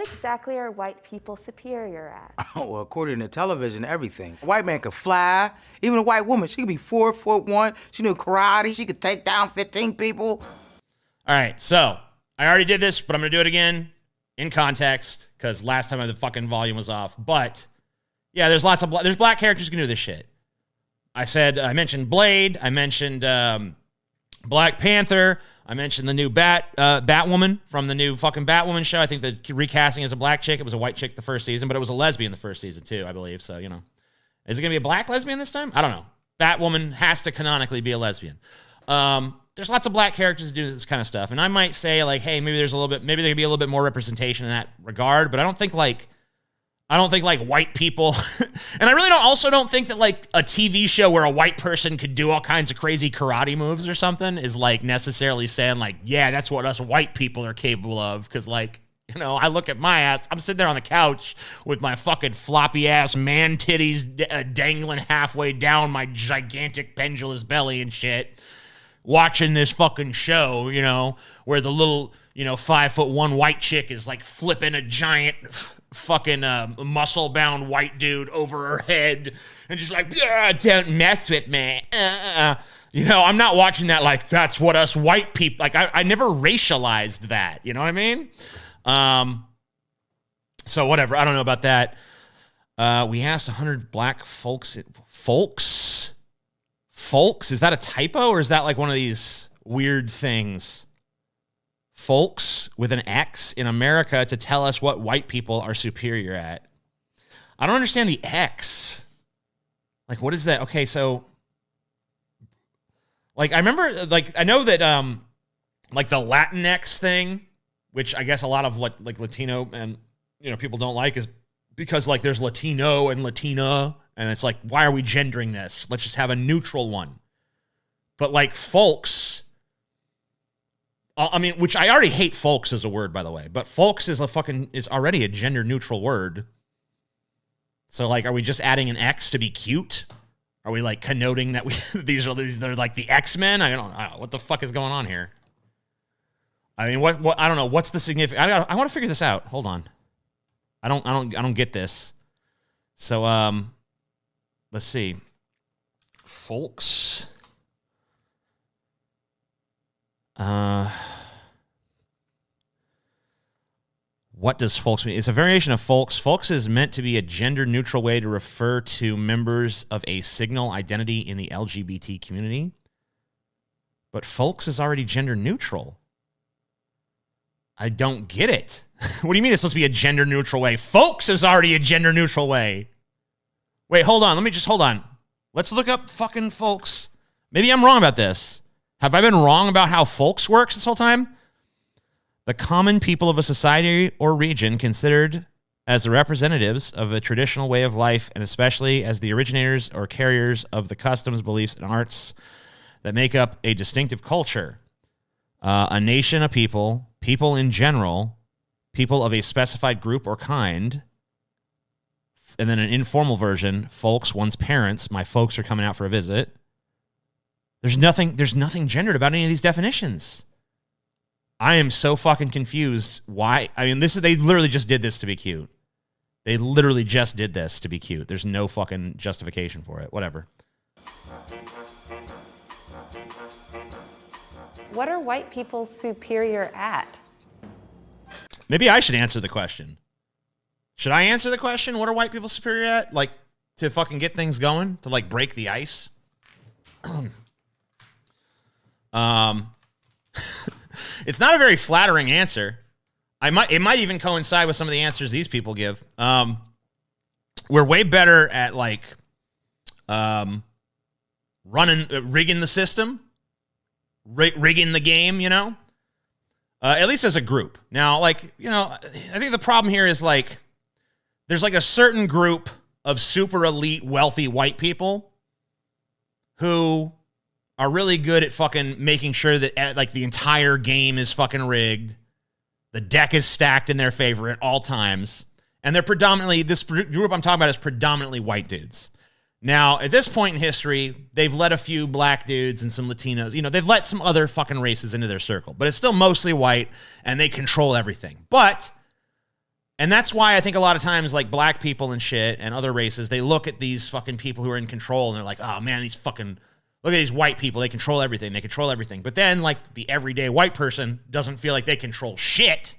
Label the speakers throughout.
Speaker 1: What exactly are white people superior at?
Speaker 2: Oh, well, according to television, everything. A white man could fly. Even a white woman, she could be 4'1". She knew karate. She could take down 15 people.
Speaker 3: All right, so I already did this, but I'm going to do it again in context because last time the fucking volume was off. But yeah, there's lots of there's black characters who can do this shit. I mentioned Blade. I mentioned Black Panther. I mentioned the new Batwoman from the new fucking Batwoman show. I think the recasting as a black chick. It was a white chick the first season, but it was a lesbian the first season too, I believe. So, you know. Is it going to be a black lesbian this time? I don't know. Batwoman has to canonically be a lesbian. There's lots of black characters who do this kind of stuff. And I might say, like, hey, maybe there could be a little bit more representation in that regard, but I don't think white people, and I really don't think that like a TV show where a white person could do all kinds of crazy karate moves or something is like necessarily saying like, yeah, that's what us white people are capable of. Cause like, you know, I look at my ass, I'm sitting there on the couch with my fucking floppy ass man titties dangling halfway down my gigantic pendulous belly and shit, watching this fucking show, you know, where the little, you know, 5'1" white chick is like flipping a giant fucking muscle-bound white dude over her head and just like, don't mess with me. You know, I'm not watching that like, that's what us white people, like, I never racialized that, you know what I mean? So whatever, I don't know about that. We asked 100 black folks. Folks? Is that a typo or is that like one of these weird things? Folks with an X in America to tell us what white people are superior at. I don't understand the X. Like, what is that? Okay, so like I remember, like I know that like the Latinx thing, which I guess a lot of like Latino and you know people don't like, is because like there's Latino and Latina, and it's like, why are we gendering this? Let's just have a neutral one. But like folks, I mean, which I already hate folks as a word, by the way, but folks is already a gender neutral word. So like, are we just adding an X to be cute? Are we like connoting that they're like the X-Men? I don't know. What the fuck is going on here? I mean, what I don't know. What's the significance? I want to figure this out. Hold on. I don't get this. So, let's see. Folks. What does folks mean? It's a variation of folks. Folks is meant to be a gender-neutral way to refer to members of a signal identity in the LGBT community. But folks is already gender-neutral. I don't get it. What do you mean it's supposed to be a gender-neutral way? Folks is already a gender-neutral way. Wait, hold on. Hold on. Let's look up fucking folks. Maybe I'm wrong about this. Have I been wrong about how folks works this whole time? The common people of a society or region considered as the representatives of a traditional way of life, and especially as the originators or carriers of the customs, beliefs, and arts that make up a distinctive culture. A nation, a people, people in general, people of a specified group or kind, and then an informal version, folks, one's parents, my folks are coming out for a visit. There's nothing gendered about any of these definitions. I am so fucking confused. Why? I mean, they literally just did this to be cute. They literally just did this to be cute. There's no fucking justification for it. Whatever.
Speaker 1: What are white people superior at?
Speaker 3: Maybe I should answer the question. Should I answer the question? What are white people superior at? Like, to fucking get things going? To, like, break the ice? It's not a very flattering answer. It might even coincide with some of the answers these people give. We're way better at, like, rigging the system, rigging the game, you know? At least as a group. Now, like, you know, I think the problem here is, like, there's, like, a certain group of super elite, wealthy white people who are really good at fucking making sure that, like, the entire game is fucking rigged. The deck is stacked in their favor at all times. And they're predominantly, this group I'm talking about is predominantly white dudes. Now, at this point in history, they've let a few black dudes and some Latinos, you know, they've let some other fucking races into their circle, but it's still mostly white and they control everything. But And that's why I think a lot of times, like, black people and shit and other races, they look at these fucking people who are in control and they're like, oh man, these fucking, look at these white people. They control everything. They control everything. But then, like, the everyday white person doesn't feel like they control shit.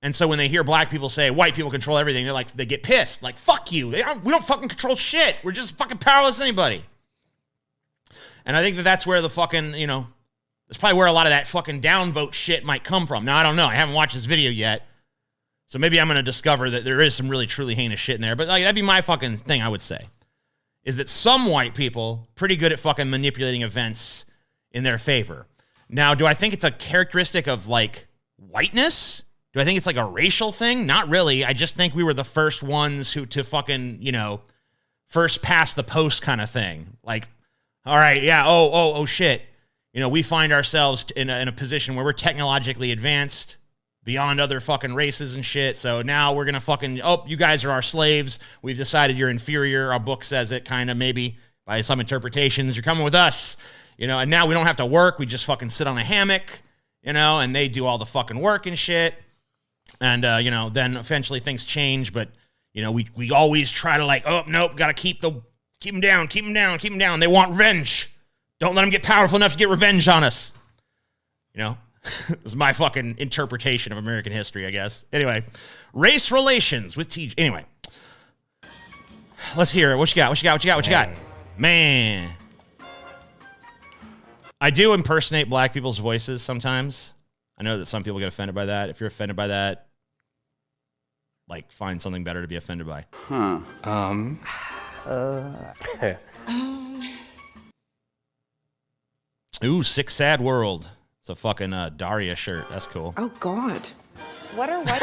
Speaker 3: And so when they hear black people say white people control everything, they're like, they get pissed. Like, fuck you. We don't fucking control shit. We're just fucking powerless anybody. And I think that that's where the fucking, you know, that's probably where a lot of that fucking downvote shit might come from. Now, I don't know. I haven't watched this video yet. So maybe I'm going to discover that there is some really, truly heinous shit in there. But like, that'd be my fucking thing, I would say. Is that some white people pretty good at fucking manipulating events in their favor. Now, do I think it's a characteristic of, like, whiteness? Do I think it's like a racial thing? Not really. I just think we were the first ones to fucking, you know, first past the post kind of thing. Like, all right, yeah, oh shit. You know, we find ourselves in a position where we're technologically advanced beyond other fucking races and shit. So now we're going to fucking, oh, you guys are our slaves. We've decided you're inferior. Our book says it kind of maybe by some interpretations. You're coming with us, you know, and now we don't have to work. We just fucking sit on a hammock, you know, and they do all the fucking work and shit. And, you know, then eventually things change. But, you know, we always try to like, oh, nope, got to keep them down. They want revenge. Don't let them get powerful enough to get revenge on us. You know? This is my fucking interpretation of American history, I guess. Anyway, race relations with TJ. Anyway, let's hear it. What you got? Man. I do impersonate black people's voices sometimes. I know that some people get offended by that. If you're offended by that, like, find something better to be offended by. Ooh, Sick Sad World. It's a fucking Daria shirt. That's cool.
Speaker 4: Oh, God.
Speaker 1: What are white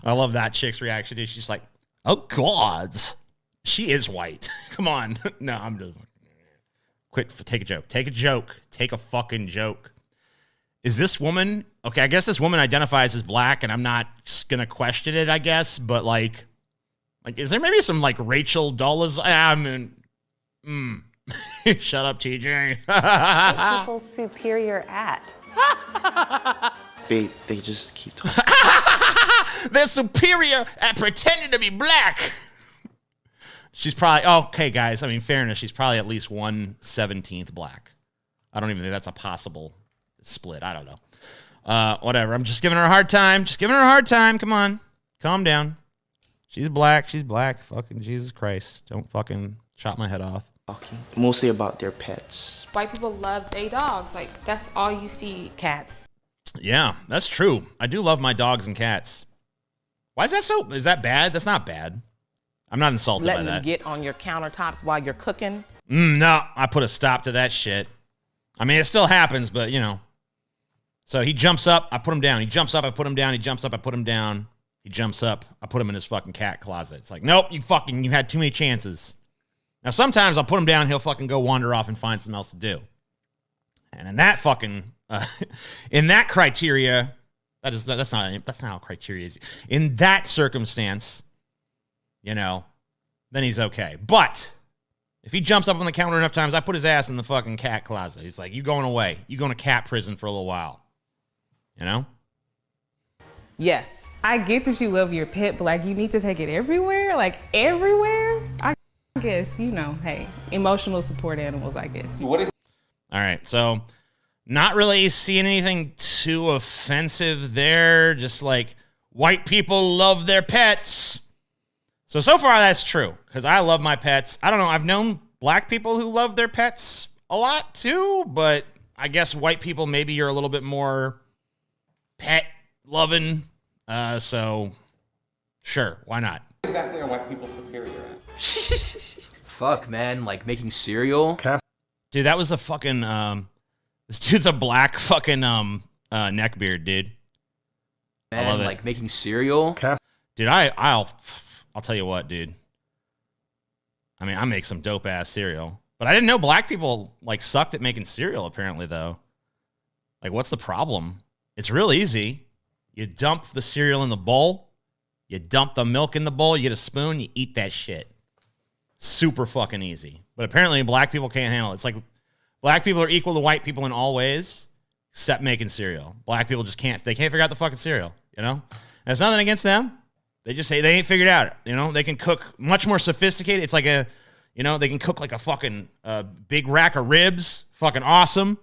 Speaker 3: I love that chick's reaction. She's like, oh, God. She is white. Come on. No, I'm just... Quit. Take a joke. Take a fucking joke. Is this woman... Okay, I guess this woman identifies as black, and I'm not going to question it, I guess. But, like, is there maybe some, like, Rachel Dolezal... I mean... Shut up, TJ.
Speaker 1: white people superior at?
Speaker 4: They just keep talking.
Speaker 3: They're superior at pretending to be black. She's probably... okay, guys. I mean, fairness, she's probably at least 1/17th black. I don't even think that's a possible split. I don't know. Whatever. I'm just giving her a hard time. Come on. Calm down. She's black. Fucking Jesus Christ. Don't fucking chop my head off.
Speaker 4: Talking mostly about their pets.
Speaker 5: White people love their dogs. Like, that's all you see.
Speaker 6: Cats.
Speaker 3: Yeah, that's true. I do love my dogs and cats. Why is that so? Is that bad? That's not bad. I'm not insulted
Speaker 6: Letting
Speaker 3: by
Speaker 6: them
Speaker 3: that.
Speaker 6: get on your countertops while you're cooking.
Speaker 3: No, I put a stop to that shit. I mean, it still happens, but, you know. So he jumps up, I put him down. He jumps up, I put him down. He jumps up, I put him down. He jumps up, I put him in his fucking cat closet. It's like, nope, you had too many chances. Now, sometimes I'll put him down, he'll fucking go wander off and find something else to do. And in that fucking, in that criteria, that's not how criteria is. In that circumstance, you know, then he's okay. But if he jumps up on the counter enough times, I put his ass in the fucking cat closet. He's like, you going away. You going to cat prison for a little while. You know?
Speaker 7: Yes. I get that you love your pet, but like you need to take it everywhere? Like everywhere? I guess, you know, hey, emotional support animals, I guess.
Speaker 3: All right, so not really seeing anything too offensive there. Just like white people love their pets. So far that's true because I love my pets. I don't know. I've known black people who love their pets a lot too, but I guess white people, maybe you're a little bit more pet loving. So sure, why not?
Speaker 8: Exactly are white people superior at?
Speaker 9: Fuck, man, like making cereal.
Speaker 3: Dude, that was a fucking this dude's a black fucking neckbeard, dude.
Speaker 9: Man,
Speaker 3: I love it.
Speaker 9: like making cereal.
Speaker 3: Dude, I'll tell you what, dude. I mean, I make some dope ass cereal, but I didn't know black people like sucked at making cereal. Apparently, though, like, what's the problem? It's real easy. You dump the cereal in the bowl, you dump the milk in the bowl, you get a spoon, you eat that shit. Super fucking easy. But apparently, black people can't handle it. It's like black people are equal to white people in all ways, except making cereal. Black people just can't. They can't figure out the fucking cereal. You know, there's nothing against them. They just say they ain't figured out. You know, they can cook much more sophisticated. It's like a, you know, they can cook like a fucking big rack of ribs. Fucking awesome.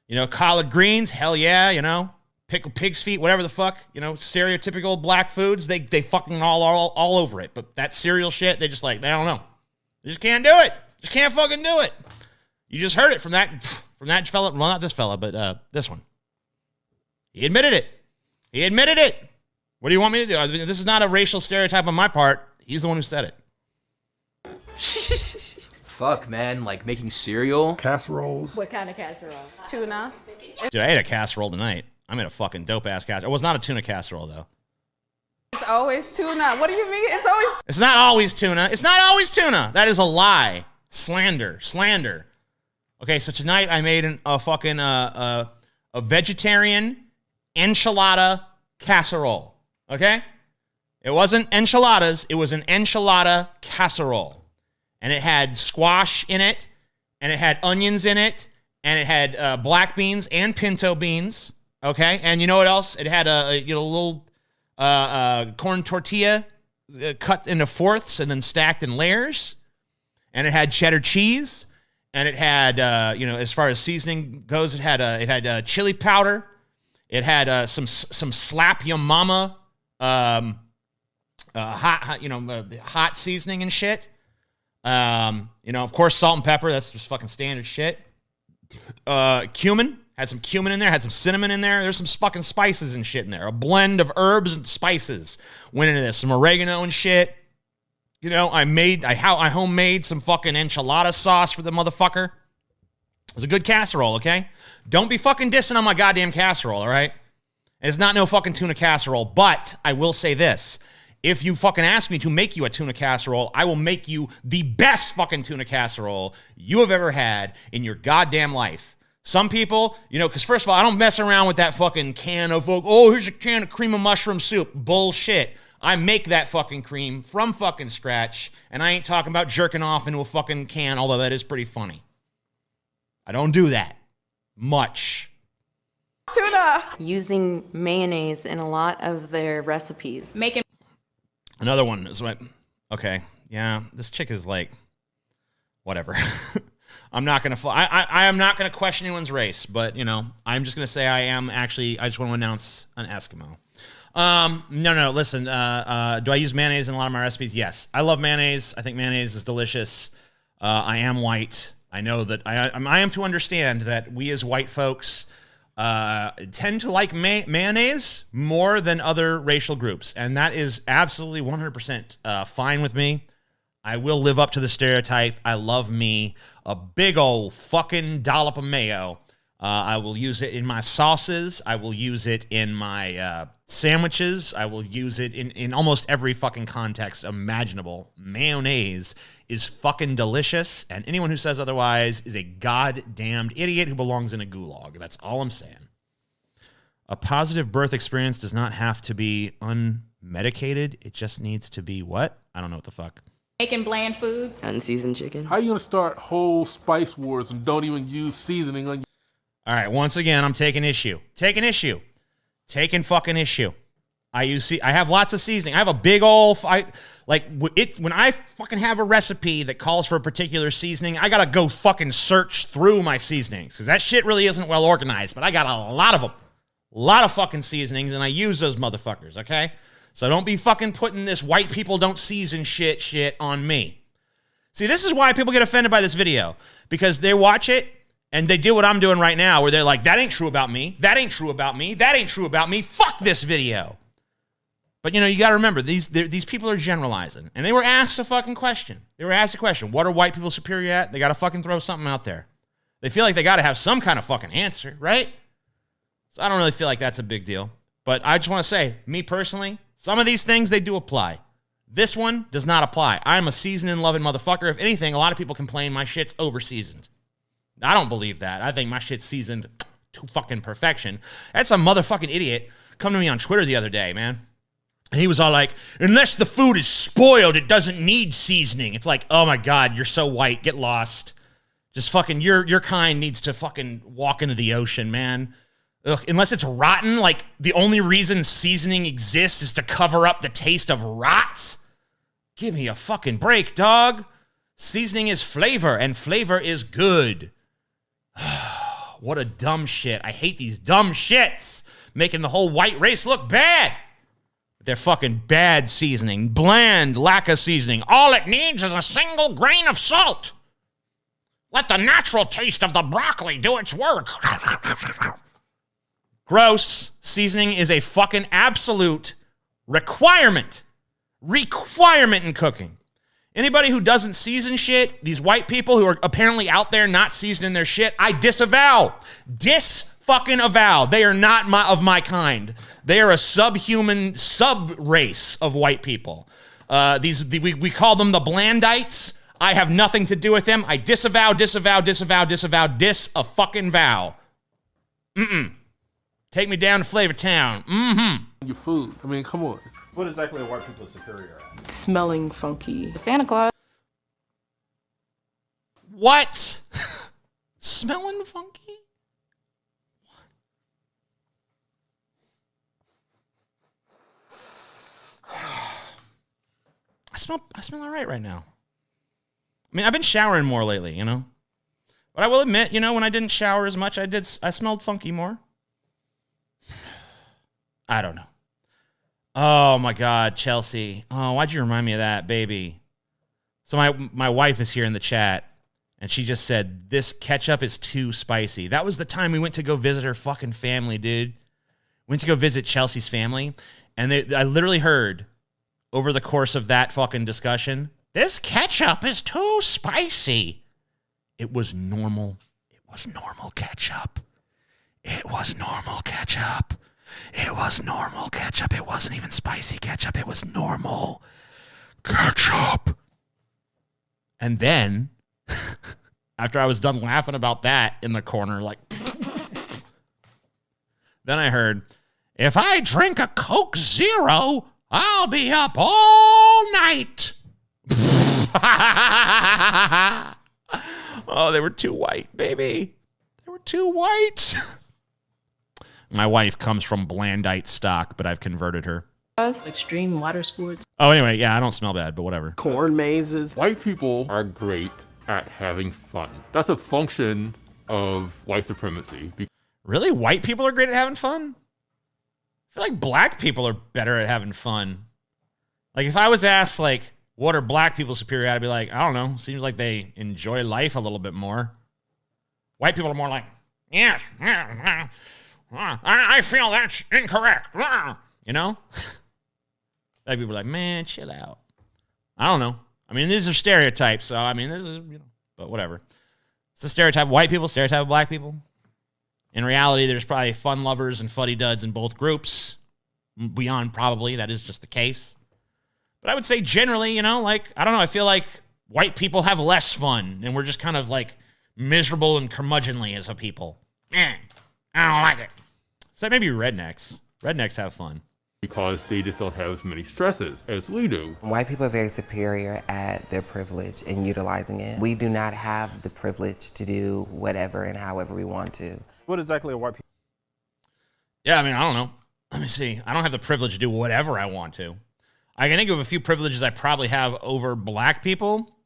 Speaker 3: You know, collard greens. Hell yeah. You know, pickled pig's feet. Whatever the fuck. You know, stereotypical black foods. They fucking all over it. But that cereal shit, they just like, they don't know. They just can't do it. Just can't fucking do it. You just heard it from that fella. Well, not this fella, but this one. He admitted it. He admitted it. What do you want me to do? I mean, this is not a racial stereotype on my part. He's the one who said it.
Speaker 9: Fuck, man. Like making cereal.
Speaker 10: Casseroles.
Speaker 11: What kind of casserole?
Speaker 5: Tuna.
Speaker 3: Dude, I ate a casserole tonight. I made a fucking dope-ass casserole. It was not a tuna casserole, though.
Speaker 5: It's always tuna. What do you mean? It's always.
Speaker 3: It's not always tuna. It's not always tuna. That is a lie. Slander. Okay, so tonight I made a vegetarian enchilada casserole. Okay? It wasn't enchiladas. It was an enchilada casserole. And it had squash in it, and it had onions in it, and it had black beans and pinto beans. Okay? And you know what else? It had a little corn tortilla cut into fourths and then stacked in layers. And it had cheddar cheese. And it had, as far as seasoning goes, it had chili powder. It had some slap your mama hot seasoning and shit. Of course, salt and pepper. That's just fucking standard shit. Cumin. Had some cumin in there. Had some cinnamon in there. There's some fucking spices and shit in there. A blend of herbs and spices went into this. Some oregano and shit. You know, I homemade some fucking enchilada sauce for the motherfucker. It was a good casserole, okay? Don't be fucking dissing on my goddamn casserole, all right? It's not no fucking tuna casserole, but I will say this. If you fucking ask me to make you a tuna casserole, I will make you the best fucking tuna casserole you have ever had in your goddamn life. Some people, because first of all, I don't mess around with that fucking can of, here's a can of cream of mushroom soup. Bullshit. I make that fucking cream from fucking scratch, and I ain't talking about jerking off into a fucking can, although that is pretty funny. I don't do that much.
Speaker 5: Tuna.
Speaker 1: Using mayonnaise in a lot of their recipes.
Speaker 5: Making.
Speaker 3: Another one is what, okay, yeah, this chick is like, whatever. I'm not going to, I am not going to question anyone's race, but, I'm just going to say I just want to announce an Eskimo. No, listen, do I use mayonnaise in a lot of my recipes? Yes. I love mayonnaise. I think mayonnaise is delicious. I am white. I know that I am to understand that we as white folks tend to like mayonnaise more than other racial groups, and that is absolutely 100% fine with me. I will live up to the stereotype. I love me a big old fucking dollop of mayo. I will use it in my sauces. I will use it in my sandwiches. I will use it in almost every fucking context imaginable. Mayonnaise is fucking delicious, and anyone who says otherwise is a goddamned idiot who belongs in a gulag. That's all I'm saying. A positive birth experience does not have to be unmedicated. It just needs to be what? I don't know what the fuck.
Speaker 11: Making bland food.
Speaker 10: Unseasoned chicken.
Speaker 12: How you gonna start whole spice wars and don't even use seasoning on?
Speaker 3: All right, once again, I'm taking issue. Taking fucking issue. I have lots of seasoning. I have a big old, when I fucking have a recipe that calls for a particular seasoning, I gotta go fucking search through my seasonings, because that shit really isn't well organized, but I got a lot of them. A lot of fucking seasonings, and I use those motherfuckers, okay? So don't be fucking putting this white people don't season shit on me. See, this is why people get offended by this video, because they watch it, and they do what I'm doing right now, where they're like, that ain't true about me. That ain't true about me. That ain't true about me. Fuck this video. But, you got to remember, these people are generalizing. And they were asked a fucking question. They were asked a question. What are white people superior at? They got to fucking throw something out there. They feel like they got to have some kind of fucking answer, right? So I don't really feel like that's a big deal. But I just want to say, me personally, some of these things, they do apply. This one does not apply. I'm a seasoned and loving motherfucker. If anything, a lot of people complain my shit's over-seasoned. I don't believe that. I think my shit's seasoned to fucking perfection. That's some motherfucking idiot come to me on Twitter the other day, man. And he was all like, unless the food is spoiled, it doesn't need seasoning. It's like, oh my God, you're so white. Get lost. Just fucking, your kind needs to fucking walk into the ocean, man. Ugh, unless it's rotten, like the only reason seasoning exists is to cover up the taste of rot. Give me a fucking break, dog. Seasoning is flavor, and flavor is good. What a dumb shit. I hate these dumb shits making the whole white race look bad. They're fucking bad seasoning, bland, lack of seasoning. All it needs is a single grain of salt. Let the natural taste of the broccoli do its work. Gross. Seasoning is a fucking absolute requirement. Requirement in cooking. Anybody who doesn't season shit, these white people who are apparently out there not seasoning their shit, I disavow. Dis-fucking-avow. They are not of my kind. They are a subhuman sub-race of white people. We call them the Blandites. I have nothing to do with them. I disavow, dis-a-fucking-vow. Take me down to Flavor Town.
Speaker 12: Your food. I mean, come on.
Speaker 8: What exactly are white people superior at?
Speaker 6: Smelling funky.
Speaker 5: Santa Claus.
Speaker 3: What? Smelling funky? I smell all right now. I mean, I've been showering more lately, you know? But I will admit, you know, when I didn't shower as much, I smelled funky more. I don't know. Oh my God, Chelsea. Oh, why'd you remind me of that, baby? So my wife is here in the chat, and she just said, this ketchup is too spicy. That was the time we went to go visit her fucking family, dude. Went to go visit Chelsea's family, and I literally heard over the course of that fucking discussion, this ketchup is too spicy. It was normal. It was normal ketchup. It was normal ketchup. It was normal ketchup. It wasn't even spicy ketchup. It was normal ketchup. And then, after I was done laughing about that in the corner, like, then I heard, if I drink a Coke Zero, I'll be up all night. Oh, they were too white, baby. They were too white. My wife comes from Blandite stock, but I've converted her.
Speaker 6: Extreme water sports.
Speaker 3: Oh, anyway, yeah, I don't smell bad, but whatever.
Speaker 6: Corn mazes.
Speaker 12: White people are great at having fun. That's a function of white supremacy.
Speaker 3: Really? White people are great at having fun? I feel like black people are better at having fun. Like, if I was asked, like, what are black people superior at, I'd be like, I don't know. Seems like they enjoy life a little bit more. White people are more like, yes, I feel that's incorrect. You know? Black people are like, man, chill out. I don't know. I mean, these are stereotypes, so, I mean, this is, you know, but whatever. It's a stereotype of white people, stereotype of black people. In reality, there's probably fun lovers and fuddy-duds in both groups. Beyond probably, that is just the case. But I would say generally, you know, like, I don't know, I feel like white people have less fun, and we're just kind of, like, miserable and curmudgeonly as a people. I don't like it. So maybe rednecks. Rednecks have fun.
Speaker 12: Because they just don't have as many stresses as we do.
Speaker 10: White people are very superior at their privilege and utilizing it. We do not have the privilege to do whatever and however we want to.
Speaker 8: What exactly are white people?
Speaker 3: Yeah, I mean, I don't know. Let me see. I don't have the privilege to do whatever I want to. I can think of a few privileges I probably have over black people.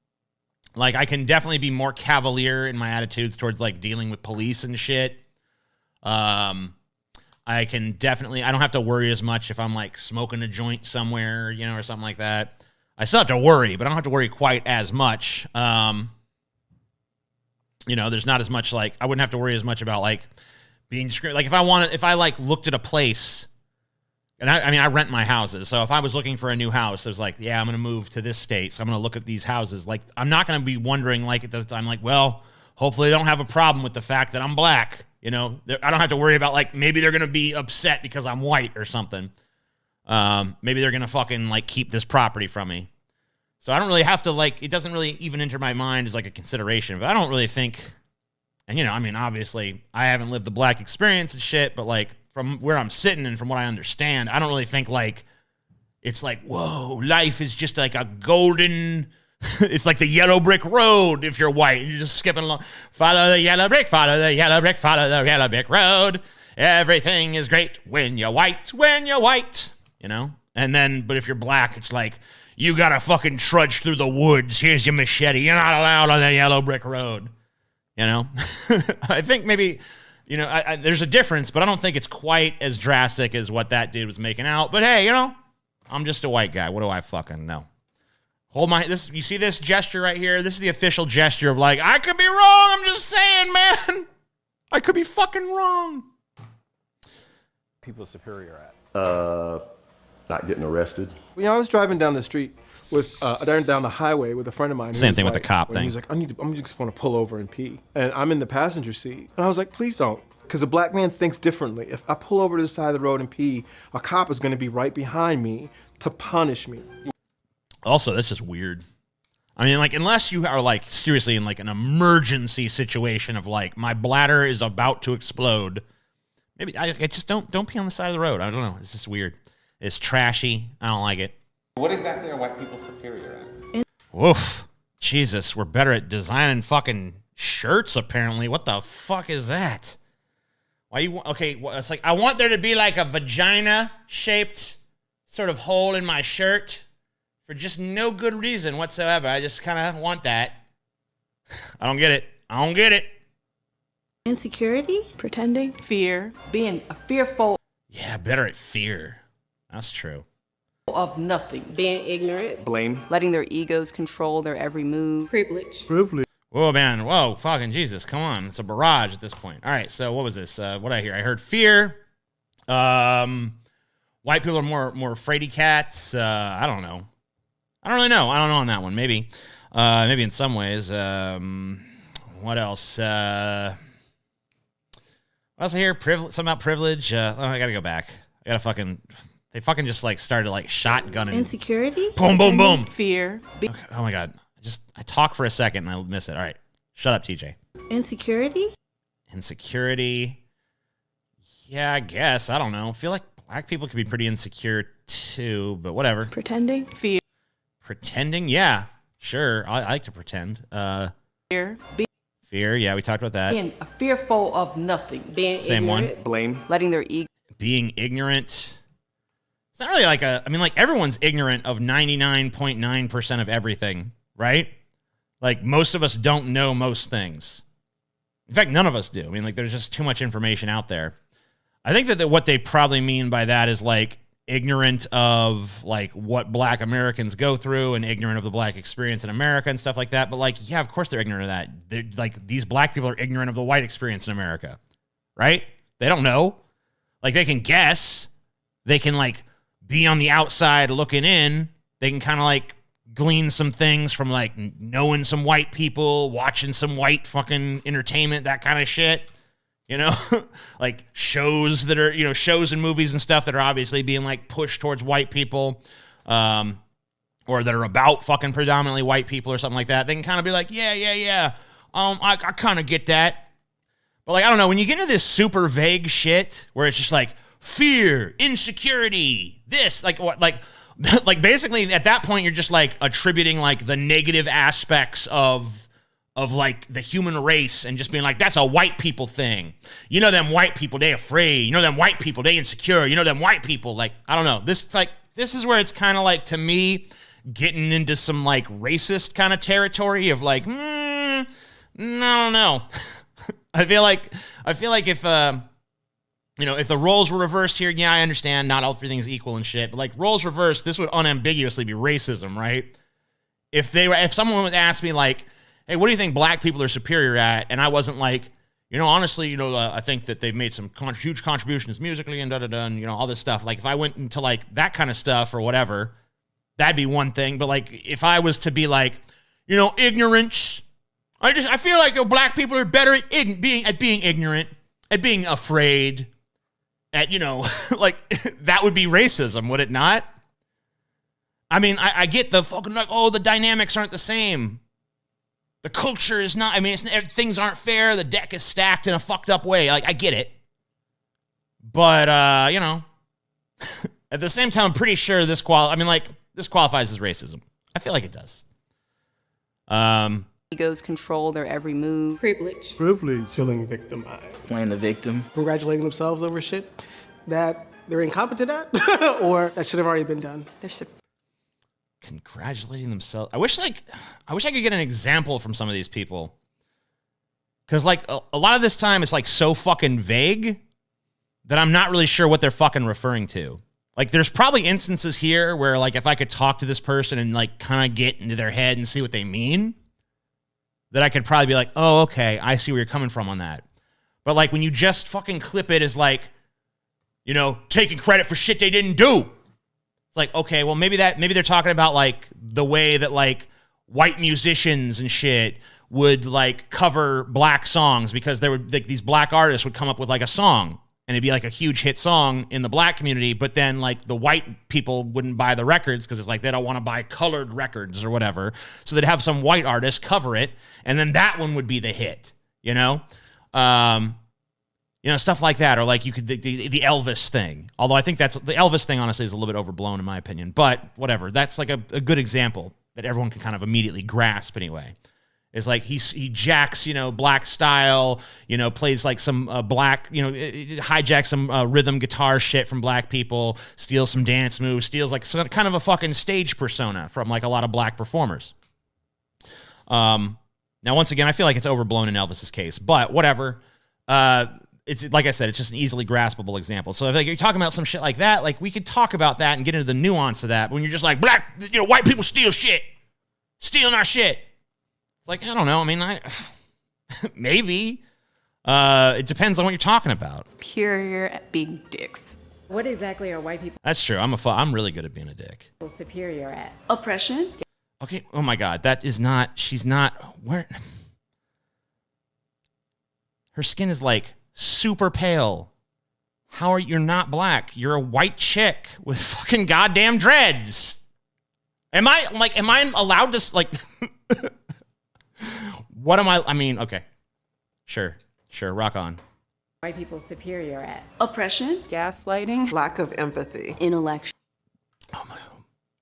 Speaker 3: Like, I can definitely be more cavalier in my attitudes towards, like, dealing with police and shit. I can definitely, I don't have to worry as much if I'm, like, smoking a joint somewhere, you know, or something like that. I still have to worry, but I don't have to worry quite as much. You know, there's not as much, like, I wouldn't have to worry as much about, like, being discriminated. Like, if I, like, looked at a place, and I mean, I rent my houses, so if I was looking for a new house, it was like, yeah, I'm going to move to this state, so I'm going to look at these houses. Like, I'm not going to be wondering, like, at the time, like, well, hopefully they don't have a problem with the fact that I'm black. You know, I don't have to worry about, like, maybe they're going to be upset because I'm white or something. Maybe they're going to fucking, like, keep this property from me. So I don't really have to, like, it doesn't really even enter my mind as, like, a consideration. But I don't really think, and, you know, I mean, obviously, I haven't lived the black experience and shit, but, like, from where I'm sitting and from what I understand, I don't really think, like, it's like, whoa, life is just like a golden It's like the yellow brick road if you're white. You're just skipping along. Follow the yellow brick, follow the yellow brick, follow the yellow brick road. Everything is great when you're white, you know? And then, but if you're black, it's like, you gotta fucking trudge through the woods. Here's your machete. You're not allowed on the yellow brick road. You know? I think maybe, you know, there's a difference, but I don't think it's quite as drastic as what that dude was making out. But hey, you know, I'm just a white guy. What do I fucking know? You see this gesture right here? This is the official gesture of like, I could be wrong. I'm just saying, man. I could be fucking wrong.
Speaker 8: People superior at.
Speaker 13: Not getting arrested.
Speaker 14: You know, I was driving down the street with down the highway with a friend of mine.
Speaker 3: Same thing with the cop thing.
Speaker 14: He's like, I'm just want to pull over and pee, and I'm in the passenger seat, and I was like, please don't, because a black man thinks differently. If I pull over to the side of the road and pee, a cop is going to be right behind me to punish me.
Speaker 3: Also, that's just weird. I mean, like, unless you are like seriously in like an emergency situation of like my bladder is about to explode, maybe I just don't pee on the side of the road. I don't know. It's just weird. It's trashy. I don't like it.
Speaker 8: What exactly are white people superior at?
Speaker 3: Woof. Jesus, we're better at designing fucking shirts, apparently. What the fuck is that? Why you... Okay, well, it's like, I want there to be like a vagina-shaped sort of hole in my shirt for just no good reason whatsoever. I just kind of want that. I don't get it.
Speaker 6: Insecurity, pretending,
Speaker 5: Fear, being fearful
Speaker 3: Yeah, better at fear. That's true.
Speaker 5: of nothing. Being ignorant.
Speaker 2: Blame.
Speaker 5: Letting their egos control their every move.
Speaker 11: Privilege.
Speaker 3: Whoa, man. Whoa, fucking Jesus. Come on. It's a barrage at this point. All right, so what was this? What did I hear? I heard fear. White people are more fraidy cats. I don't know. I don't really know. I don't know on that one. Maybe in some ways. What else? What else I hear? Something about privilege. I gotta go back. They fucking just like started like shotgunning.
Speaker 6: insecurity,
Speaker 3: Boom, boom, boom.
Speaker 5: Fear.
Speaker 3: Okay, oh my God. I talk for a second and I miss it. All right. Shut up, TJ.
Speaker 6: insecurity,
Speaker 3: Yeah, I guess. I don't know. I feel like black people could be pretty insecure too, but whatever.
Speaker 6: pretending,
Speaker 5: Fear.
Speaker 3: Pretending? Yeah, sure. I like to pretend.
Speaker 5: Fear.
Speaker 3: Fear. Yeah, we talked about that.
Speaker 5: Being fearful of nothing. Being
Speaker 3: Same one.
Speaker 5: ignorant.
Speaker 2: Blame.
Speaker 5: Letting their ego.
Speaker 3: Being ignorant. It's not really like everyone's ignorant of 99.9% of everything, right? Like, most of us don't know most things. In fact, none of us do. I mean, like, there's just too much information out there. I think that what they probably mean by that is, like, ignorant of, like, what black Americans go through and ignorant of the black experience in America and stuff like that. But, like, yeah, of course they're ignorant of that. Like, these black people are ignorant of the white experience in America, right? They don't know. Like, they can guess. They can, like, be on the outside looking in. They can kind of, like, glean some things from, like, knowing some white people, watching some white fucking entertainment, that kind of shit. You know, like shows that are, you know, shows and movies and stuff that are obviously being like pushed towards white people, or that are about fucking predominantly white people or something like that. They can kind of be like, yeah. I kind of get that. But like, I don't know, when you get into this super vague shit where it's just like fear, insecurity, this, like what, like basically at that point, you're just like attributing like the negative aspects of like the human race and just being like, that's a white people thing. You know, them white people, they afraid. You know, them white people, they insecure. You know, them white people, like, I don't know. This is where it's kind of like, to me, getting into some like racist kind of territory of like, I don't know. I feel like if, you know, if the roles were reversed here, yeah, I understand not everything's equal and shit, but like roles reversed, this would unambiguously be racism, right? If someone would ask me like, hey, what do you think black people are superior at? And I wasn't like, you know, honestly, you know, I think that they've made some huge contributions musically and da-da-da, and, you know, all this stuff. Like, if I went into, like, that kind of stuff or whatever, that'd be one thing. But, like, if I was to be like, you know, ignorance, I feel like black people are better at being ignorant, at being afraid, at, you know, like, that would be racism, would it not? I mean, I get the fucking, like, oh, the dynamics aren't the same. The culture is not, I mean, things aren't fair. The deck is stacked in a fucked up way. Like, I get it. But, you know, at the same time, I'm pretty sure this qualifies as racism. I feel like it does.
Speaker 5: Egos control their every move.
Speaker 11: Privilege.
Speaker 14: Privilege. Feeling victimized.
Speaker 4: Playing the victim.
Speaker 15: Congratulating themselves over shit that they're incompetent at or that should have already been done.
Speaker 3: Congratulating themselves. I wish I could get an example from some of these people. Because, like, a lot of this time it's, like, so fucking vague that I'm not really sure what they're fucking referring to. Like, there's probably instances here where, like, if I could talk to this person and, like, kind of get into their head and see what they mean, that I could probably be like, oh, okay, I see where you're coming from on that. But, like, when you just fucking clip it as, like, you know, taking credit for shit they didn't do. It's like, okay, well, maybe they're talking about, like, the way that, like, white musicians and shit would, like, cover black songs because there would, like, these black artists would come up with, like, a song and it'd be, like, a huge hit song in the black community, but then, like, the white people wouldn't buy the records because it's like they don't want to buy colored records or whatever. So they'd have some white artist cover it, and then that one would be the hit, you know? You know, stuff like that, or like you could, the Elvis thing. Although I think the Elvis thing, honestly, is a little bit overblown in my opinion, but whatever. That's like a good example that everyone can kind of immediately grasp anyway. Is like he jacks, you know, black style, you know, plays like some black, you know, hijacks some rhythm guitar shit from black people, steals some dance moves, steals like some kind of a fucking stage persona from like a lot of black performers. Now, once again, I feel like it's overblown in Elvis's case, but whatever. It's like I said, it's just an easily graspable example. So if like, you're talking about some shit like that, like we could talk about that and get into the nuance of that. But when you're just like white people steal shit, stealing our shit. Like, I don't know. I mean, maybe. It depends on what you're talking about.
Speaker 5: Superior at being dicks.
Speaker 11: What exactly are white people
Speaker 3: That's true. I'm really good at being a dick.
Speaker 11: superior at?
Speaker 5: Oppression.
Speaker 3: Okay. Oh my God. That is not. She's not. Where? Her skin is like super pale. How are you're not black? You're a white chick with fucking goddamn dreads. Am I allowed to like? What am I mean, okay. Sure, rock on.
Speaker 11: White people superior at?
Speaker 5: Oppression.
Speaker 15: Gaslighting. Lack of empathy.
Speaker 5: Intellectual.
Speaker 3: Oh my,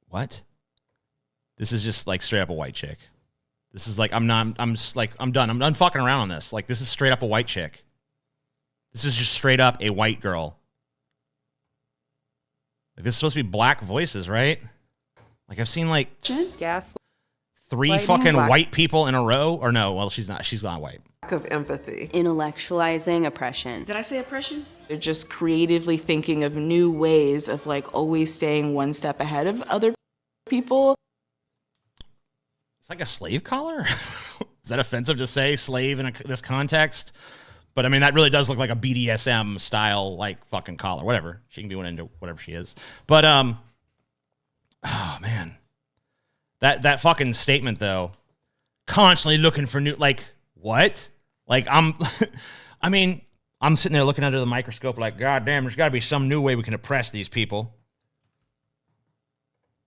Speaker 3: what? This is just like straight up a white chick. This is like, I'm done. I'm done fucking around on this. Like, this is straight up a white chick. This is just straight up a white girl. Like, this is supposed to be black voices, right? Like, I've seen like
Speaker 15: Gaslighting.
Speaker 3: 3 fucking white people in a row. Or no, well, she's not white.
Speaker 15: Lack of empathy.
Speaker 5: Intellectualizing oppression. Did I say oppression? They're just creatively thinking of new ways of like always staying one step ahead of other people.
Speaker 3: It's like a slave collar? Is that offensive to say slave in this context? But I mean, that really does look like a BDSM style, like fucking collar, whatever. She can be one into whatever she is. But, oh man. That fucking statement though, constantly looking for new, like, what? Like, I'm sitting there looking under the microscope like, God damn, there's gotta be some new way we can oppress these people.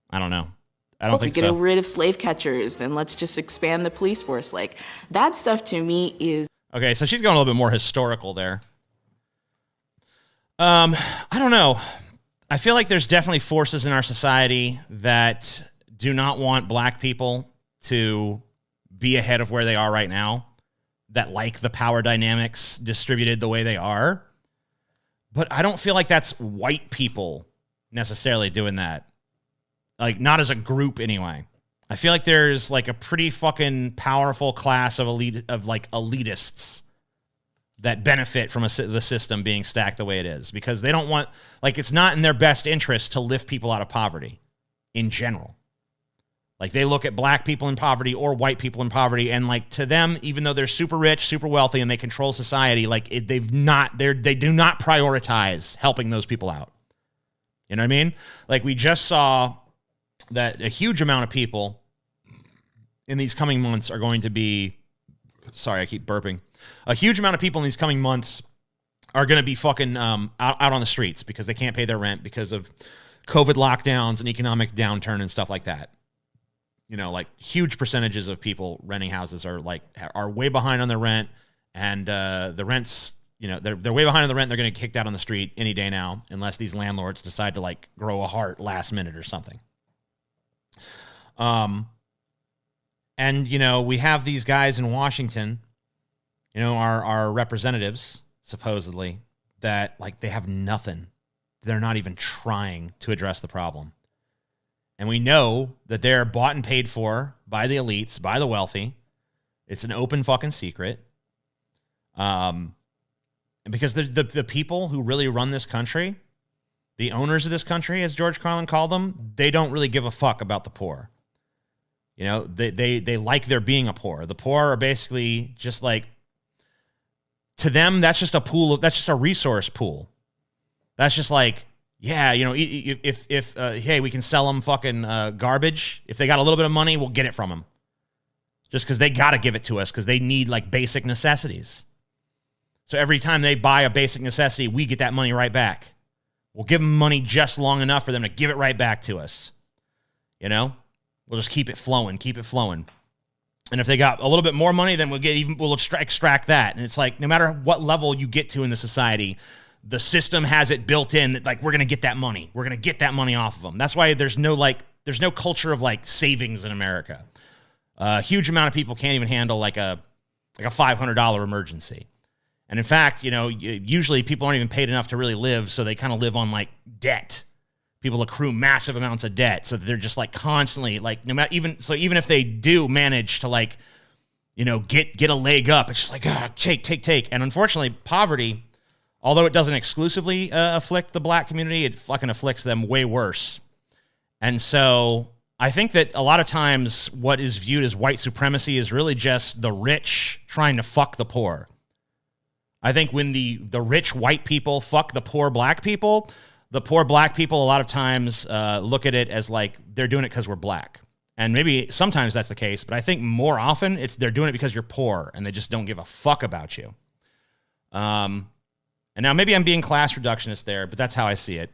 Speaker 3: I don't know. I don't think so.
Speaker 5: Get rid of slave catchers, then let's just expand the police force. Like, that stuff to me is...
Speaker 3: Okay, so she's going a little bit more historical there. I don't know. I feel like there's definitely forces in our society that do not want black people to be ahead of where they are right now, that like the power dynamics distributed the way they are. But I don't feel like that's white people necessarily doing that. Like, not as a group anyway. I feel like there's like a pretty fucking powerful class of elitists that benefit from the system being stacked the way it is, because they don't want, like, it's not in their best interest to lift people out of poverty in general. Like, they look at black people in poverty or white people in poverty, and like, to them, even though they're super rich, super wealthy, and they control society, like, they do not prioritize helping those people out. You know what I mean? Like, we just saw that a huge amount of people in these coming months are going to be, sorry, I keep burping. A huge amount of people in these coming months are going to be fucking out on the streets because they can't pay their rent because of COVID lockdowns and economic downturn and stuff like that. You know, like, huge percentages of people renting houses are way behind on their rent, and the rents, you know, they're way behind on the rent. They're going to get kicked out on the street any day now, unless these landlords decide to like grow a heart last minute or something. And, you know, we have these guys in Washington, you know, our representatives, supposedly, that, like, they have nothing. They're not even trying to address the problem. And we know that they're bought and paid for by the elites, by the wealthy. It's an open fucking secret. And because the people who really run this country, the owners of this country, as George Carlin called them, they don't really give a fuck about the poor. You know, they like there being a poor. The poor are basically just like, to them, that's just a pool of, that's just a resource pool. That's just like, yeah, you know, if hey, we can sell them fucking garbage. If they got a little bit of money, we'll get it from them. Just because they got to give it to us because they need like basic necessities. So every time they buy a basic necessity, we get that money right back. We'll give them money just long enough for them to give it right back to us. You know, we'll just keep it flowing, keep it flowing. And if they got a little bit more money, then we'll extract that. And it's like, no matter what level you get to in the society, the system has it built in that, like, we're going to get that money. We're going to get that money off of them. That's why there's no culture of like savings in America. A huge amount of people can't even handle like a $500 emergency. And in fact, you know, usually people aren't even paid enough to really live. So they kind of live on like debt. People accrue massive amounts of debt. So they're just like constantly like, no matter even if they do manage to like, you know, get a leg up, it's just like, take. And unfortunately, poverty, although it doesn't exclusively afflict the black community, it fucking afflicts them way worse. And so I think that a lot of times what is viewed as white supremacy is really just the rich trying to fuck the poor. I think when the rich white people fuck the poor black people, the poor black people a lot of times look at it as like they're doing it because we're black. And maybe sometimes that's the case, but I think more often it's they're doing it because you're poor and they just don't give a fuck about you. And now maybe I'm being class reductionist there, but that's how I see it.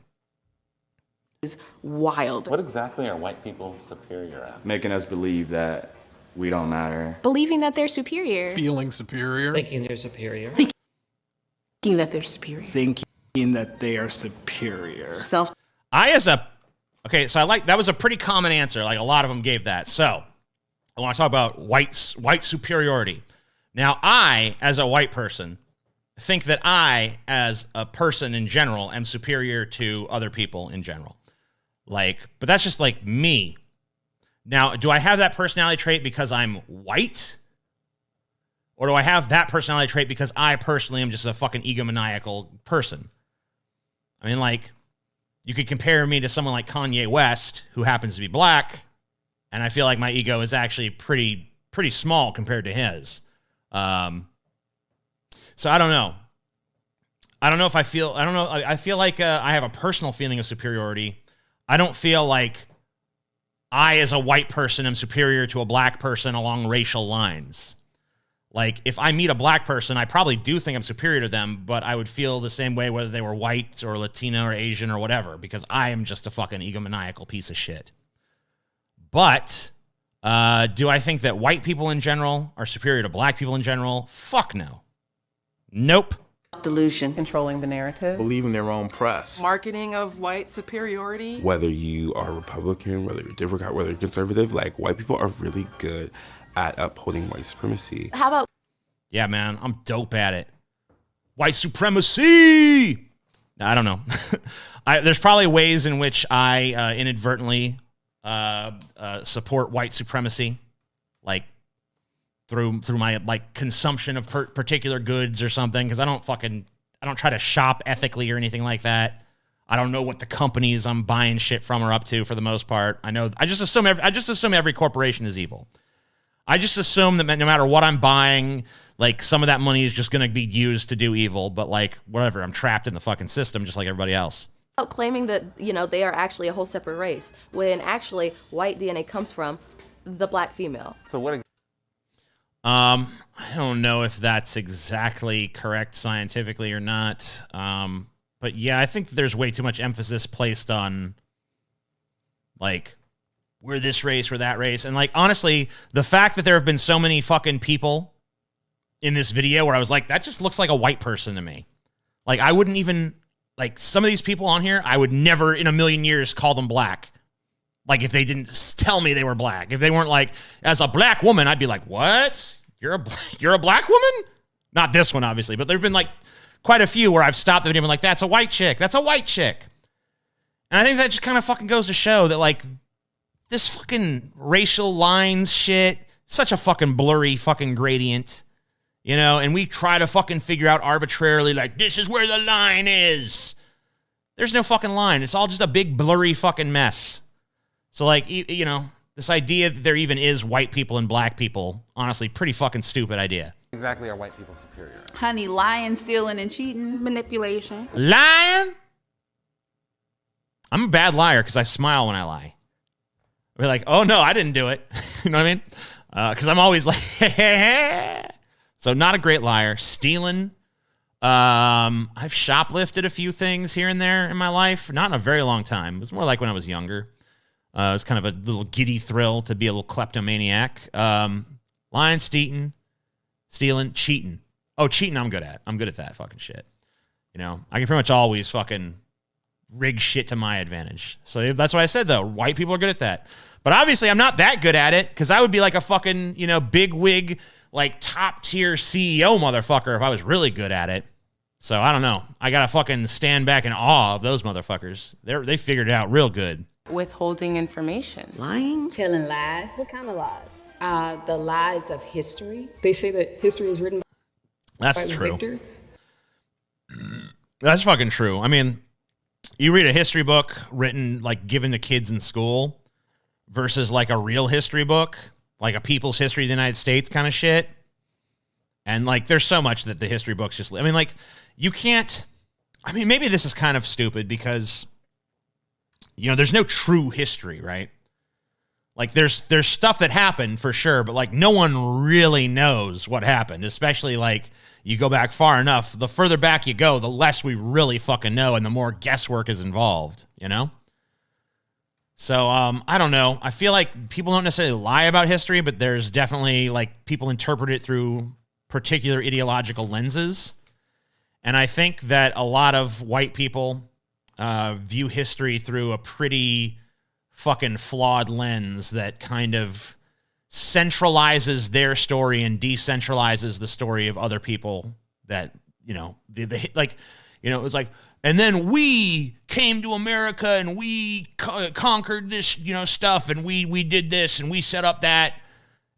Speaker 5: Is wild.
Speaker 8: What exactly are white people superior at?
Speaker 4: Making us believe that we don't matter.
Speaker 6: Believing that they're superior.
Speaker 16: Feeling superior.
Speaker 11: Thinking they're superior.
Speaker 5: Thinking that they're superior.
Speaker 16: Thinking that they are superior.
Speaker 3: Okay, so I like, that was a pretty common answer. Like a lot of them gave that. So I want to talk about white superiority. Now, I, as a white person, think that I, as a person in general, am superior to other people in general. Like, but that's just like me. Now, do I have that personality trait because I'm white? Or do I have that personality trait because I personally am just a fucking egomaniacal person? I mean, like, you could compare me to someone like Kanye West, who happens to be black, and I feel like my ego is actually pretty small compared to his. So I don't know. I feel like I have a personal feeling of superiority. I don't feel like I, as a white person, am superior to a black person along racial lines. Like, if I meet a black person, I probably do think I'm superior to them, but I would feel the same way whether they were white or Latino or Asian or whatever, because I am just a fucking egomaniacal piece of shit. But do I think that white people in general are superior to black people in general? Fuck no. Nope.
Speaker 5: Delusion.
Speaker 7: Controlling the narrative.
Speaker 13: Believing their own press.
Speaker 5: Marketing of white superiority.
Speaker 17: Whether you are Republican, whether you're Democrat, whether you're conservative, like, white people are really good at upholding white supremacy.
Speaker 5: How about?
Speaker 3: Yeah, man, I'm dope at it. White supremacy! No, I don't know. There's probably ways in which I inadvertently support white supremacy, like through my like consumption of particular goods or something, because I don't try to shop ethically or anything like that. I don't know what the companies I'm buying shit from are up to for the most part. I just assume every corporation is evil. I just assume that no matter what I'm buying, like, some of that money is just going to be used to do evil, but like, whatever, I'm trapped in the fucking system just like everybody else.
Speaker 18: Claiming that, you know, they are actually a whole separate race, when actually white DNA comes from the black female.
Speaker 8: So what?
Speaker 3: I don't know if that's exactly correct scientifically or not. But yeah, I think there's way too much emphasis placed on, like, we're this race, we're that race. And like, honestly, the fact that there have been so many fucking people in this video where I was like, that just looks like a white person to me. Like, I wouldn't even, like, some of these people on here, I would never in a million years call them black. Like if they didn't tell me they were black. If they weren't like, as a black woman, I'd be like, what? You're a black woman? Not this one, obviously, but there've been like quite a few where I've stopped the video and been like, that's a white chick. That's a white chick. And I think that just kind of fucking goes to show that like this fucking racial lines shit, such a fucking blurry fucking gradient, you know, and we try to fucking figure out arbitrarily like, this is where the line is. There's no fucking line. It's all just a big blurry fucking mess. So like, you know, this idea that there even is white people and black people, honestly, pretty fucking stupid idea.
Speaker 8: Exactly are white people superior at?
Speaker 19: Honey, lying, stealing, and cheating. Manipulation.
Speaker 3: Lying? I'm a bad liar because I smile when I lie. We're like, oh no, I didn't do it. You know what I mean? Because I'm always like, so not a great liar. Stealing. I've shoplifted a few things here and there in my life. Not in a very long time. It was more like when I was younger. It was kind of a little giddy thrill to be a little kleptomaniac. Lying, stealing, cheating. Oh, cheating I'm good at. I'm good at that fucking shit. You know, I can pretty much always fucking rig shit to my advantage. So that's what I said, though. White people are good at that. But obviously I'm not that good at it because I would be like a fucking, you know, big wig, like top tier CEO motherfucker if I was really good at it. So I don't know. I got to fucking stand back in awe of those motherfuckers. They figured it out real good.
Speaker 20: Withholding information.
Speaker 19: Lying?
Speaker 11: Telling lies.
Speaker 20: What kind of lies?
Speaker 11: The lies of history.
Speaker 20: They say that history is written
Speaker 3: That's
Speaker 20: by the
Speaker 3: true.
Speaker 20: victor.
Speaker 3: That's fucking true. I mean, you read a history book written, like, given to kids in school versus, like, a real history book, like a people's history of the United States kind of shit. And, like, there's so much that the history books just... I mean, like, you can't... I mean, maybe this is kind of stupid because, you know, there's no true history, right? Like, there's stuff that happened for sure, but, like, no one really knows what happened, especially, like, you go back far enough. The further back you go, the less we really fucking know and the more guesswork is involved, you know? So, I don't know. I feel like people don't necessarily lie about history, but there's definitely, like, people interpret it through particular ideological lenses. And I think that a lot of white people view history through a pretty fucking flawed lens that kind of centralizes their story and decentralizes the story of other people that, you know, like, you know, it's like, and then we came to America and we conquered this, you know, stuff and we did this and we set up that.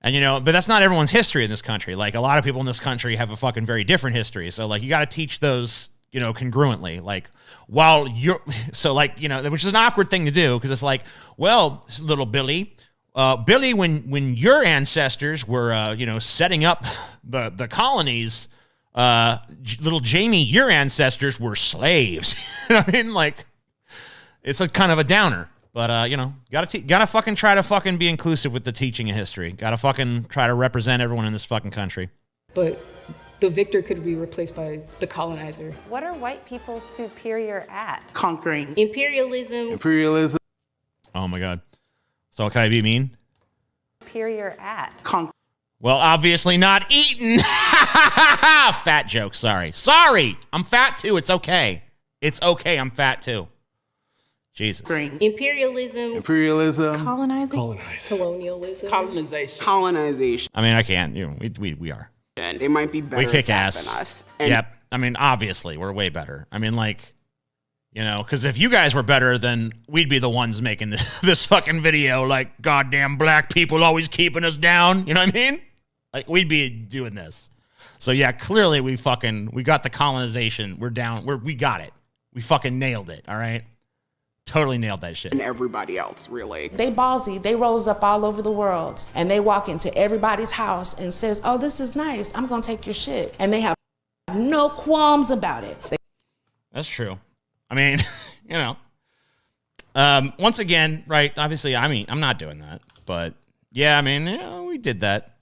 Speaker 3: And, you know, but that's not everyone's history in this country. Like, a lot of people in this country have a fucking very different history. So, like, you got to teach those, you know, congruently. Like, while you're, so, like, you know, which is an awkward thing to do because it's like, well, little Billy, when your ancestors were, you know, setting up the colonies, little Jamie, your ancestors were slaves. You know what I mean? Like, it's a kind of a downer. But, you know, gotta fucking try to fucking be inclusive with the teaching of history. Gotta fucking try to represent everyone in this fucking country.
Speaker 20: But the victor could be replaced by the colonizer.
Speaker 18: What are white people superior at?
Speaker 19: Conquering.
Speaker 13: Imperialism.
Speaker 3: Oh, my God. So can I be mean?
Speaker 18: Superior at?
Speaker 3: Well, obviously not eating. Fat joke, sorry. Sorry, I'm fat too. It's okay. It's okay, I'm fat too. Jesus.
Speaker 19: Imperialism.
Speaker 20: Colonizing. Colonialism.
Speaker 15: Colonization.
Speaker 3: I mean, I can't. You know, we are.
Speaker 15: And they might be better
Speaker 3: We kick
Speaker 15: at that
Speaker 3: ass.
Speaker 15: than us. And
Speaker 3: Yep. I mean, obviously, we're way better. I mean, like, you know, because if you guys were better, then we'd be the ones making this fucking video. Like, goddamn black people always keeping us down. You know what I mean? Like, we'd be doing this. So yeah, clearly we got the colonization. We're down. We got it. We fucking nailed it. All right. Totally nailed that shit.
Speaker 15: and everybody else, really.
Speaker 21: They ballsy. They rose up all over the world and they walk into everybody's house and says, oh, this is nice. I'm going to take your shit. And they have no qualms about it.
Speaker 3: That's true. I mean, you know, once again, right, obviously, I mean, I'm not doing that. But, yeah, I mean, you know, we did that.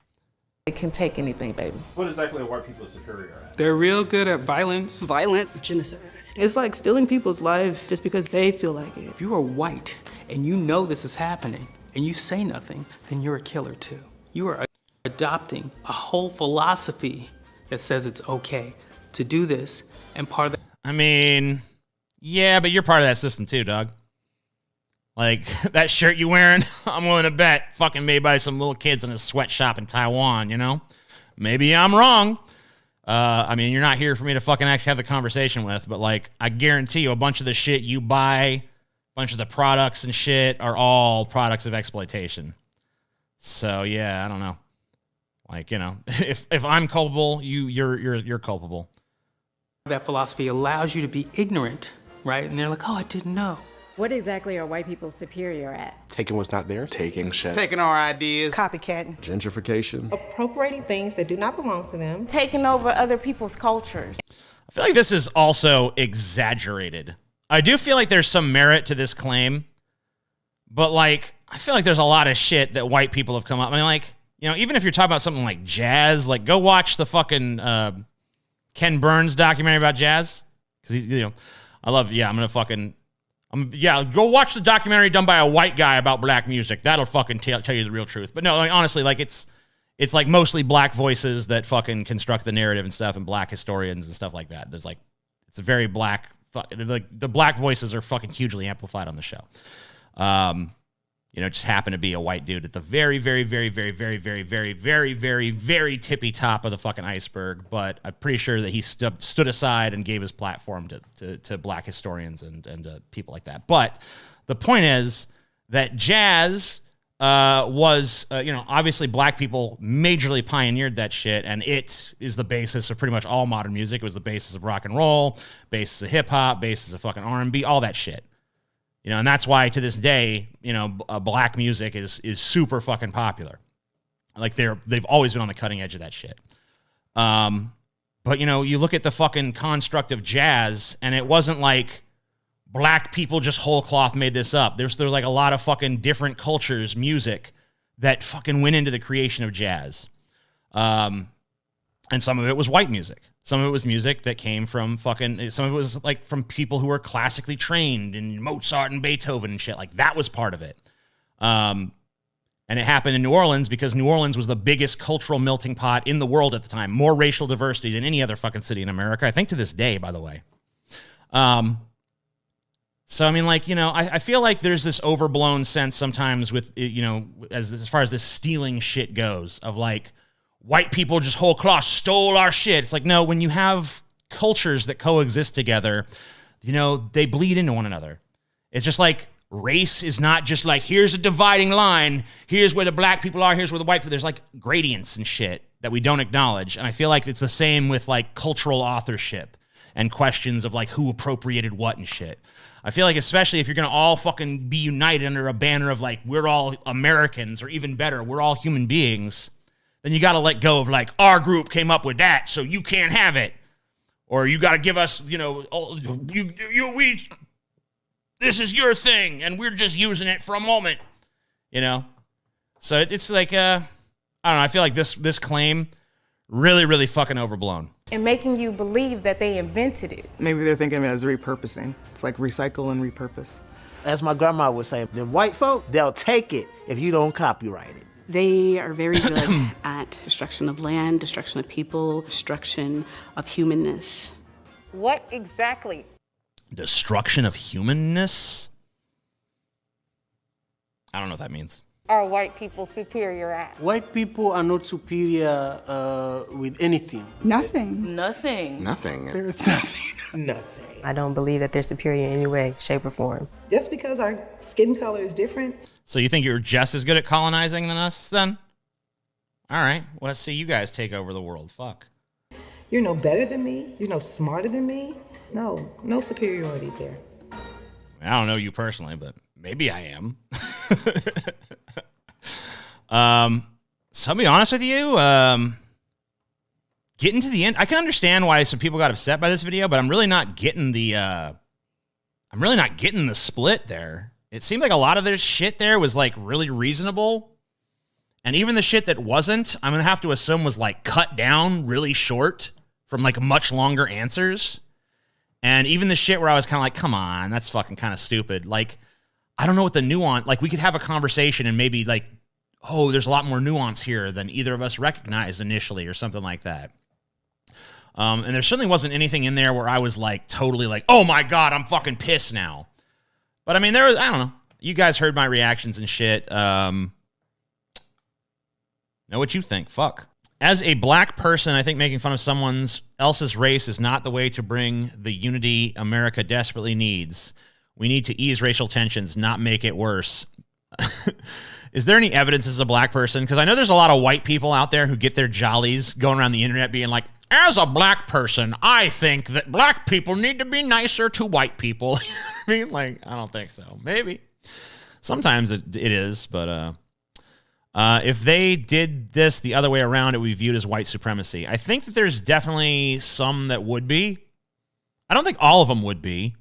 Speaker 21: They can take anything, baby.
Speaker 12: What exactly are white people superior at?
Speaker 15: They're real good at violence.
Speaker 19: Genocide.
Speaker 15: It's like stealing people's lives just because they feel like it. If you are white and you know this is happening and you say nothing, then you're a killer too. You are adopting a whole philosophy that says it's okay to do this, and part of that.
Speaker 3: I mean, yeah, but you're part of that system too, dog. Like, that shirt you wearing, I'm willing to bet, fucking made by some little kids in a sweatshop in Taiwan, you know? Maybe I'm wrong. I mean, you're not here for me to fucking actually have the conversation with, but, like, I guarantee you a bunch of the shit you buy, a bunch of the products and shit are all products of exploitation. So, yeah, I don't know. Like, you know, if I'm culpable, you're culpable.
Speaker 15: That philosophy allows you to be ignorant, right? And they're like, oh, I didn't know.
Speaker 9: What exactly are white people superior at?
Speaker 8: Taking what's not there.
Speaker 13: Taking shit.
Speaker 2: Taking our ideas.
Speaker 21: Copycatting.
Speaker 8: Gentrification.
Speaker 11: Appropriating things that do not belong to them.
Speaker 21: Taking over other people's cultures.
Speaker 3: I feel like this is also exaggerated. I do feel like there's some merit to this claim, but, like, I feel like there's a lot of shit that white people have come up. I mean, like, you know, even if you're talking about something like jazz, like, go watch the fucking Ken Burns documentary about jazz. Because he's, you know, go watch the documentary done by a white guy about black music. That'll fucking tell you the real truth. But no, like, honestly, like, it's like mostly black voices that fucking construct the narrative and stuff, and black historians and stuff like that. There's like, it's a very black, like, the black voices are fucking hugely amplified on the show. You know, just happened to be a white dude at the very, very, very, very, very, very, very, very, very, very tippy top of the fucking iceberg. But I'm pretty sure that he stood aside and gave his platform to black historians and people like that. But the point is that jazz was, you know, obviously black people majorly pioneered that shit, and it is the basis of pretty much all modern music. It was the basis of rock and roll, basis of hip hop, basis of fucking R&B, all that shit. You know, and that's why to this day, you know, black music is super fucking popular. Like, they've always been on the cutting edge of that shit. But, you know, you look at the fucking construct of jazz, and it wasn't like black people just whole cloth made this up. There's like a lot of fucking different cultures, music, that fucking went into the creation of jazz. And some of it was white music. Some of it was music that came from some of it was like from people who were classically trained in Mozart and Beethoven and shit. Like, that was part of it. And it happened in New Orleans because New Orleans was the biggest cultural melting pot in the world at the time. More racial diversity than any other fucking city in America. I think to this day, by the way. So, I mean, like, you know, I feel like there's this overblown sense sometimes with, you know, as far as this stealing shit goes, of like, white people just whole cloth stole our shit. It's like, no, when you have cultures that coexist together, you know, they bleed into one another. It's just like, race is not just like, here's a dividing line, here's where the black people are, here's where the white people, there's like gradients and shit that we don't acknowledge. And I feel like it's the same with like cultural authorship and questions of like who appropriated what and shit. I feel like especially if you're going to all fucking be united under a banner of like, we're all Americans, or even better, we're all human beings, then you got to let go of like, our group came up with that, so you can't have it. Or you got to give us, you know, this is your thing, and we're just using it for a moment, you know? So it's like, I don't know, I feel like this claim really, really fucking overblown.
Speaker 21: And making you believe that they invented it.
Speaker 22: Maybe they're thinking of it as repurposing. It's like recycle and repurpose.
Speaker 23: As my grandma would say, them white folk, they'll take it if you don't copyright it.
Speaker 24: They are very good at destruction of land, destruction of people, destruction of humanness.
Speaker 25: What exactly?
Speaker 3: Destruction of humanness? I don't know what that means.
Speaker 25: Are white people superior at?
Speaker 15: White people are not superior with anything.
Speaker 19: Nothing.
Speaker 18: Nothing.
Speaker 13: Nothing.
Speaker 22: There's nothing.
Speaker 11: Nothing.
Speaker 18: I don't believe that they're superior in any way, shape, or form.
Speaker 11: Just because our skin color is different.
Speaker 3: So you think you're just as good at colonizing than us, then? All right, well, let's see you guys take over the world. Fuck.
Speaker 11: You're no better than me. You're no smarter than me. No superiority there.
Speaker 3: I don't know you personally, but maybe I am. So I'll be honest with you, getting to the end, I can understand why some people got upset by this video, but I'm really not getting the split there. It seemed like a lot of their shit there was like really reasonable. And even the shit that wasn't, I'm going to have to assume was like cut down really short from like much longer answers. And even the shit where I was kind of like, come on, that's fucking kind of stupid. Like, I don't know what the nuance, like we could have a conversation and maybe like, oh, there's a lot more nuance here than either of us recognized initially or something like that. And there certainly wasn't anything in there where I was like totally like, oh my God, I'm fucking pissed now. But I mean, there was, I don't know. You guys heard my reactions and shit. Know what you think. Fuck. As a black person, I think making fun of someone else's race is not the way to bring the unity America desperately needs. We need to ease racial tensions, not make it worse. Is there any evidence as a black person? Because I know there's a lot of white people out there who get their jollies going around the internet being like, as a black person, I think that black people need to be nicer to white people. I mean, like, I don't think so. Maybe. Sometimes it is, but if they did this the other way around, it would be viewed as white supremacy. I think that there's definitely some that would be. I don't think all of them would be.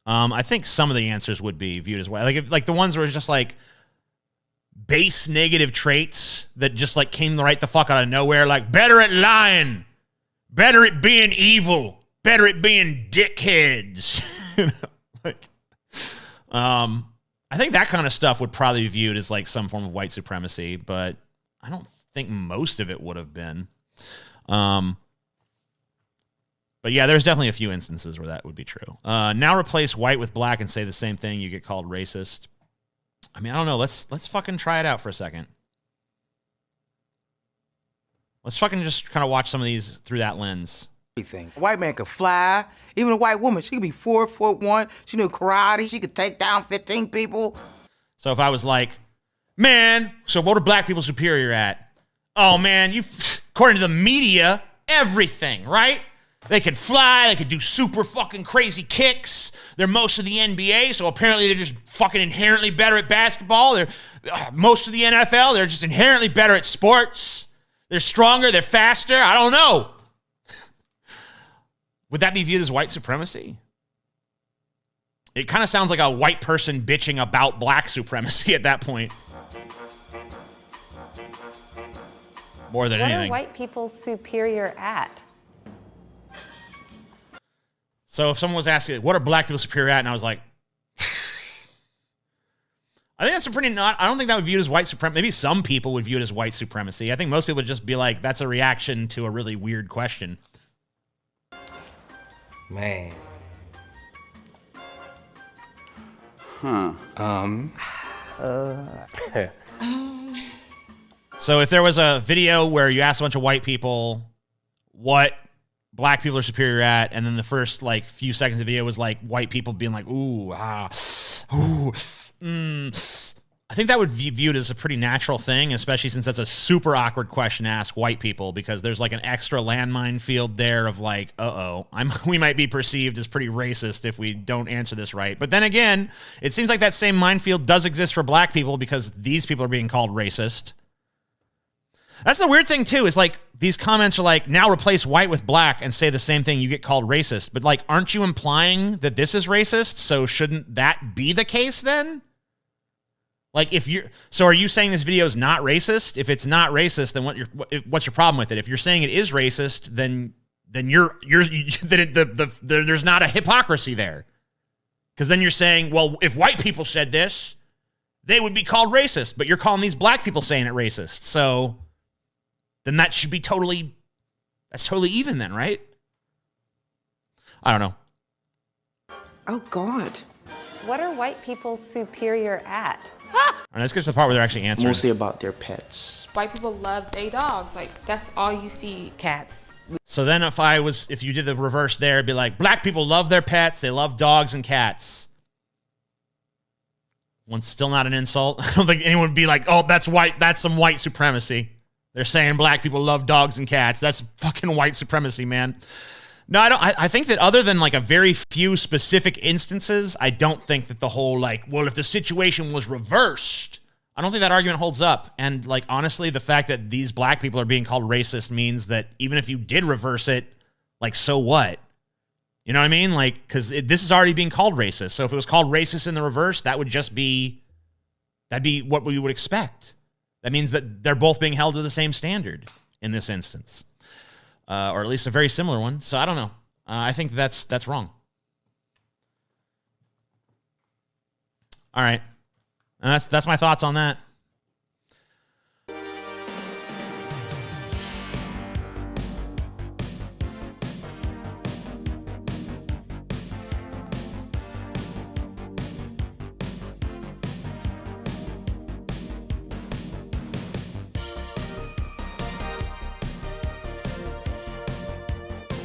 Speaker 3: I think some of the answers would be viewed as white. Like the ones where it's just like base negative traits that just like came right the fuck out of nowhere, like better at lying, better at being evil, better at being dickheads. You know, like, I think that kind of stuff would probably be viewed as like some form of white supremacy, but I don't think most of it would have been. But yeah, there's definitely a few instances where that would be true. Now replace white with black and say the same thing, you get called racist. I mean, I don't know. Let's fucking try it out for a second. Let's fucking just kind of watch some of these through that lens.
Speaker 2: Everything. A white man could fly. Even a white woman, she could be 4'1". She knew karate. She could take down 15 people.
Speaker 3: So if I was like, man, so what are black people superior at? Oh man, according to the media, everything, right? They could fly, they could do super fucking crazy kicks. They're most of the NBA, so apparently they're just fucking inherently better at basketball. They're most of the NFL, they're just inherently better at sports. They're stronger, they're faster. I don't know. Would that be viewed as white supremacy? It kind of sounds like a white person bitching about black supremacy at that point. More than anything.
Speaker 25: What are white people superior at?
Speaker 3: So if someone was asking, what are black people superior at? And I was like, I think that's a pretty not, I don't think that would be viewed as white supremacy. Maybe some people would view it as white supremacy. I think most people would just be like, that's a reaction to a really weird question.
Speaker 22: Man.
Speaker 3: So if there was a video where you asked a bunch of white people what black people are superior at, and then the first like few seconds of the video was like white people being like, ooh, I think that would be viewed as a pretty natural thing, especially since that's a super awkward question to ask white people, because there's like an extra landmine field there of like, we might be perceived as pretty racist if we don't answer this right. But then again, it seems like that same minefield does exist for black people because these people are being called racist. That's the weird thing too, is like these comments are like, now replace white with black and say the same thing, you get called racist. But like, aren't you implying that this is racist? So shouldn't that be the case then? Like so are you saying this video is not racist? If it's not racist, then what's your problem with it? If you're saying it is racist, then there's not a hypocrisy there. Because then you're saying, well, if white people said this, they would be called racist, but you're calling these black people saying it racist. So then that should be totally even then, right? I don't know.
Speaker 11: Oh, God.
Speaker 25: What are white people superior at?
Speaker 3: And let's get to the part where they're actually answering.
Speaker 1: Mostly about their pets.
Speaker 7: White people love their dogs. Like, that's all you see. Cats.
Speaker 3: So then if you did the reverse there, it'd be like, black people love their pets. They love dogs and cats. One's still not an insult. I don't think anyone would be like, oh, that's white. That's some white supremacy. They're saying black people love dogs and cats. That's fucking white supremacy, man. No, I don't. I think that other than like a very few specific instances, I don't think that the whole like, well, if the situation was reversed, I don't think that argument holds up. And like, honestly, the fact that these black people are being called racist means that even if you did reverse it, like, so what? You know what I mean? Like, because this is already being called racist. So if it was called racist in the reverse, that'd be what we would expect. That means that they're both being held to the same standard in this instance. Or at least a very similar one. So I don't know. I think that's wrong. All right. And that's my thoughts on that.